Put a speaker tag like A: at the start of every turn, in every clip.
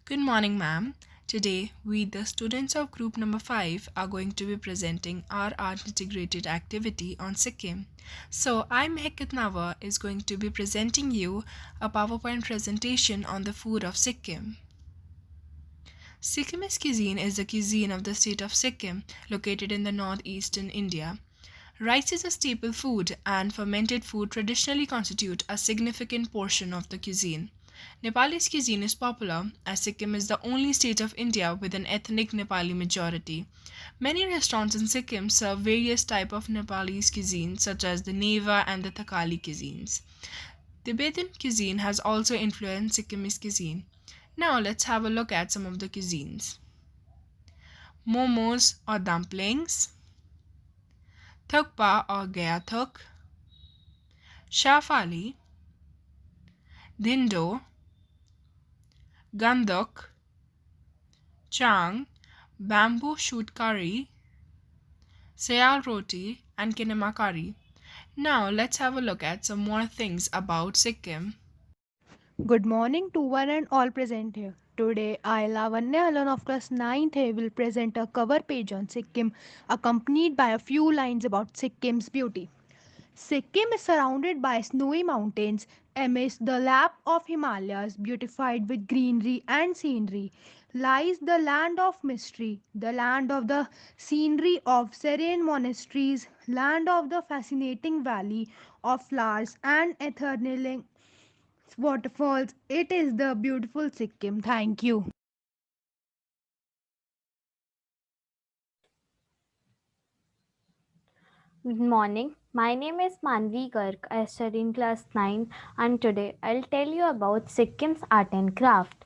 A: Good morning, ma'am. Today, we, the students of group number 5, are going to be presenting our art integrated activity on Sikkim. So, I, Mehak Nawar, is going to be presenting you a PowerPoint presentation on the food of Sikkim. Sikkimese cuisine is the cuisine of the state of Sikkim, located in the northeastern India. Rice is a staple food, and fermented food traditionally constitute a significant portion of the cuisine. Nepalese cuisine is popular, as Sikkim is the only state of India with an ethnic Nepali majority. Many restaurants in Sikkim serve various types of Nepalese cuisine, such as the Neva and the Thakali cuisines. Tibetan cuisine has also influenced Sikkimese cuisine. Now let's have a look at some of the cuisines. Momos or dumplings, thukpa or gaya thuk, shafali, dindo, ganduk, chang, bamboo shoot curry, sayal roti, and kinema curry. Now let's have a look at some more things about Sikkim.
B: Good morning to one and all present here. Today, I, Lavanya Alan of class 9th A, will present a cover page on Sikkim, accompanied by a few lines about Sikkim's beauty. Sikkim is surrounded by snowy mountains amidst the lap of Himalayas, beautified with greenery and scenery. Lies the land of mystery, the land of the scenery of serene monasteries, land of the fascinating valley of flowers and eternal waterfalls. It is the beautiful Sikkim. Thank you.
C: Good morning. My name is Manvi Garg. I study in class 9 and today I'll tell you about Sikkim's art and craft.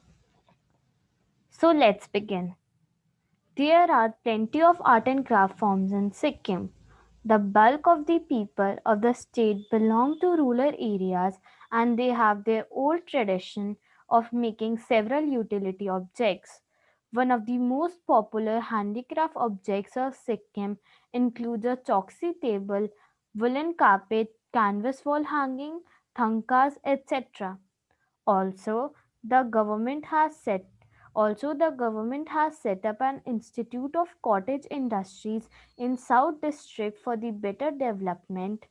C: So let's begin. There are plenty of art and craft forms in Sikkim. The bulk of the people of the state belong to rural areas and they have their old tradition of making several utility objects. One of the most popular handicraft objects of Sikkim includes a choksi table, woolen carpet, canvas wall hanging, thankas, etc. Also, the government has set the government has set up an institute of cottage industries in South District for the better development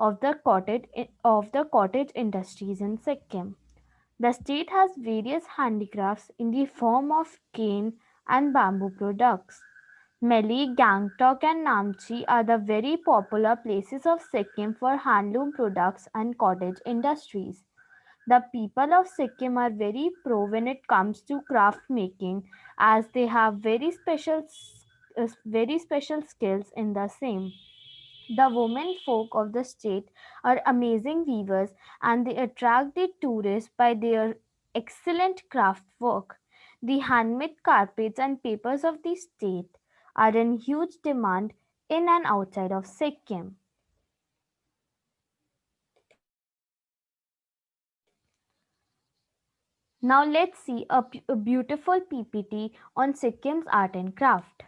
C: of the cottage industries in Sikkim. The state has various handicrafts in the form of cane and bamboo products. Meli, Gangtok, and Namchi are the very popular places of Sikkim for handloom products and cottage industries. The people of Sikkim are very pro when it comes to craft making as they have very special skills in the same. The women folk of the state are amazing weavers and they attract the tourists by their excellent craft work. The handmade carpets and papers of the state are in huge demand in and outside of Sikkim. Now let's see a beautiful PPT on Sikkim's art and craft.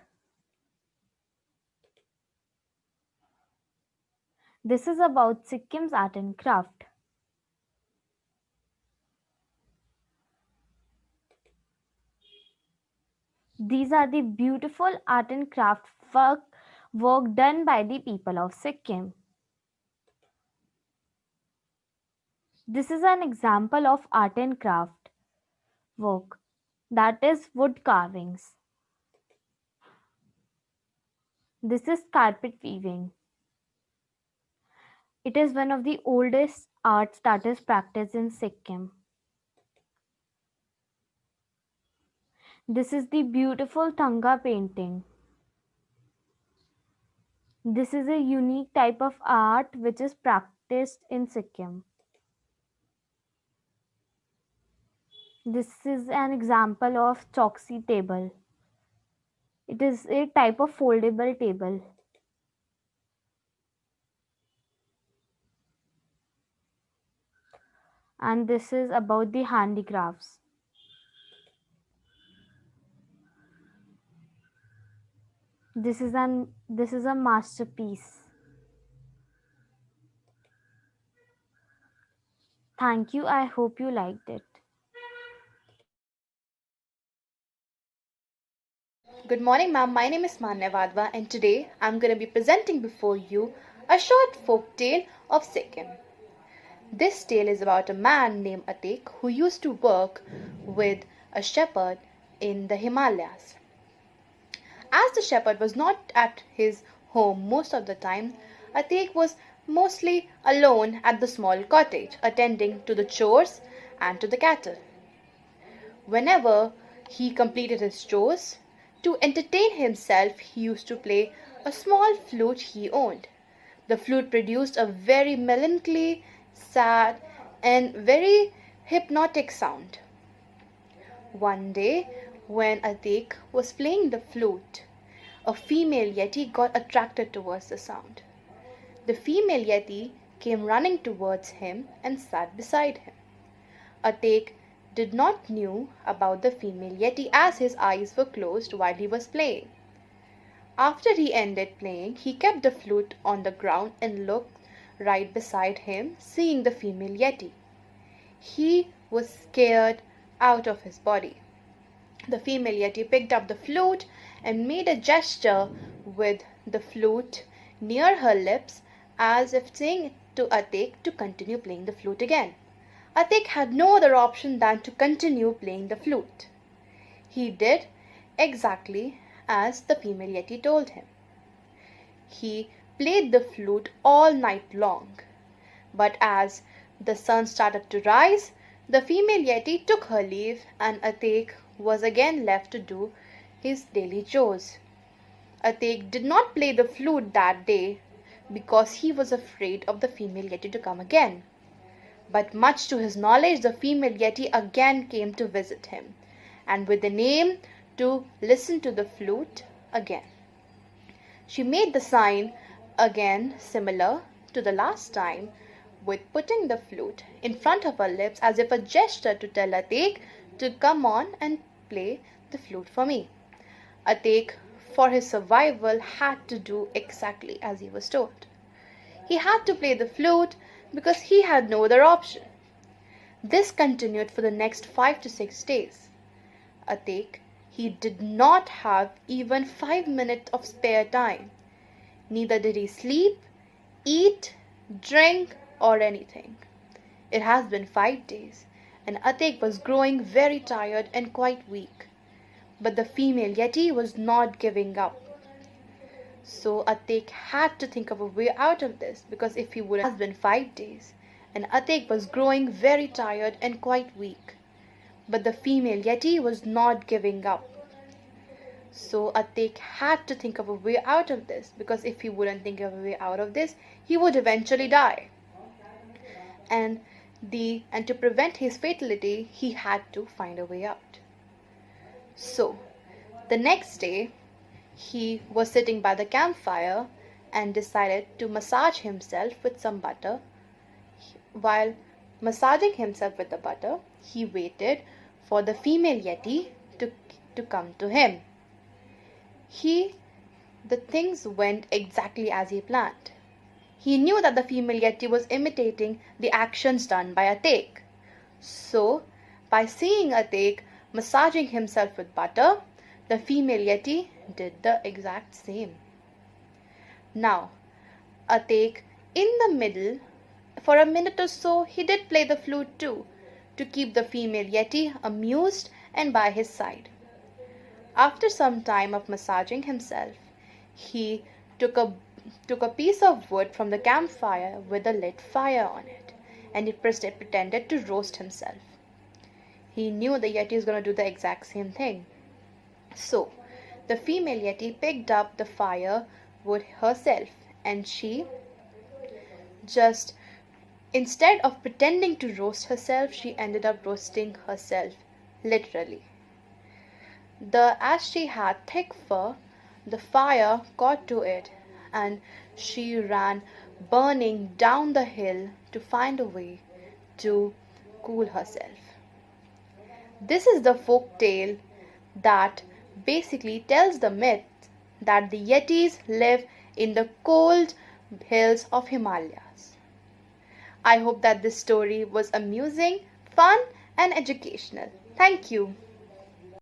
C: This is about Sikkim's art and craft. These are the beautiful art and craft work done by the people of Sikkim. This is an example of art and craft work, that is wood carvings. This is carpet weaving. It is one of the oldest arts that is practiced in Sikkim. This is the beautiful Thanga painting. This is a unique type of art which is practiced in Sikkim. This is an example of Choksi table. It is a type of foldable table. And this is about the handicrafts. This is a masterpiece. Thank you. I hope you liked it.
D: Good morning, ma'am. My name is Manya Vadva, and today I'm going to be presenting before you a short folk tale of Sikkim. This tale is about a man named Atik who used to work with a shepherd in the Himalayas. As the shepherd was not at his home most of the time, Atik was mostly alone at the small cottage, attending to the chores and to the cattle. Whenever he completed his chores, to entertain himself, he used to play a small flute he owned. The flute produced a very melancholy, sad, and very hypnotic sound. One day, when Atik was playing the flute, a female yeti got attracted towards the sound. The female yeti came running towards him and sat beside him. Atik did not knew about the female yeti as his eyes were closed while he was playing. After he ended playing, he kept the flute on the ground and looked right beside him, seeing the female yeti. He was scared out of his body. The female yeti picked up the flute and made a gesture with the flute near her lips as if saying to Atik to continue playing the flute again. Atik had no other option than to continue playing the flute. He did exactly as the female yeti told him. He played the flute all night long. But as the sun started to rise, the female yeti took her leave and Atik was again left to do his daily chores. Atik did not play the flute that day because he was afraid of the female yeti to come again. But much to his knowledge, the female yeti again came to visit him, and with the name to listen to the flute again. She made the sign again similar to the last time, with putting the flute in front of her lips as if a gesture to tell Atik to come on and play the flute for me. Atik, for his survival, had to do exactly as he was told. He had to play the flute because he had no other option. This continued for the next 5 to 6 days. Atik, he did not have even 5 minutes of spare time. Neither did he sleep, eat, drink, or anything. It has been 5 days, and Atik was growing very tired and quite weak. But the female yeti was not giving up. So Atik had to think of a way out of this, because if he would have been 5 days, and Atik was growing very tired and quite weak. But the female yeti was not giving up. So Atik had to think of a way out of this, because if he wouldn't think of a way out of this, he would eventually die. And to prevent his fatality, he had to find a way out. So the next day, he was sitting by the campfire and decided to massage himself with some butter. While massaging himself with the butter, he waited for the female yeti to come to him. The things went exactly as he planned. He knew that the female yeti was imitating the actions done by Atik. So, by seeing Atik massaging himself with butter, the female yeti did the exact same. Now, Atik, in the middle, for a minute or so, he did play the flute too, to keep the female yeti amused and by his side. After some time of massaging himself, he took a piece of wood from the campfire with a lit fire on it, and he pretended to roast himself. He knew the yeti was going to do the exact same thing. So, the female yeti picked up the firewood herself, and she just, instead of pretending to roast herself, she ended up roasting herself, literally. As she had thick fur, the fire caught to it, and she ran burning down the hill to find a way to cool herself. This is the folk tale that basically tells the myth that the Yetis live in the cold hills of Himalayas. I hope that this story was amusing, fun, and educational. Thank you.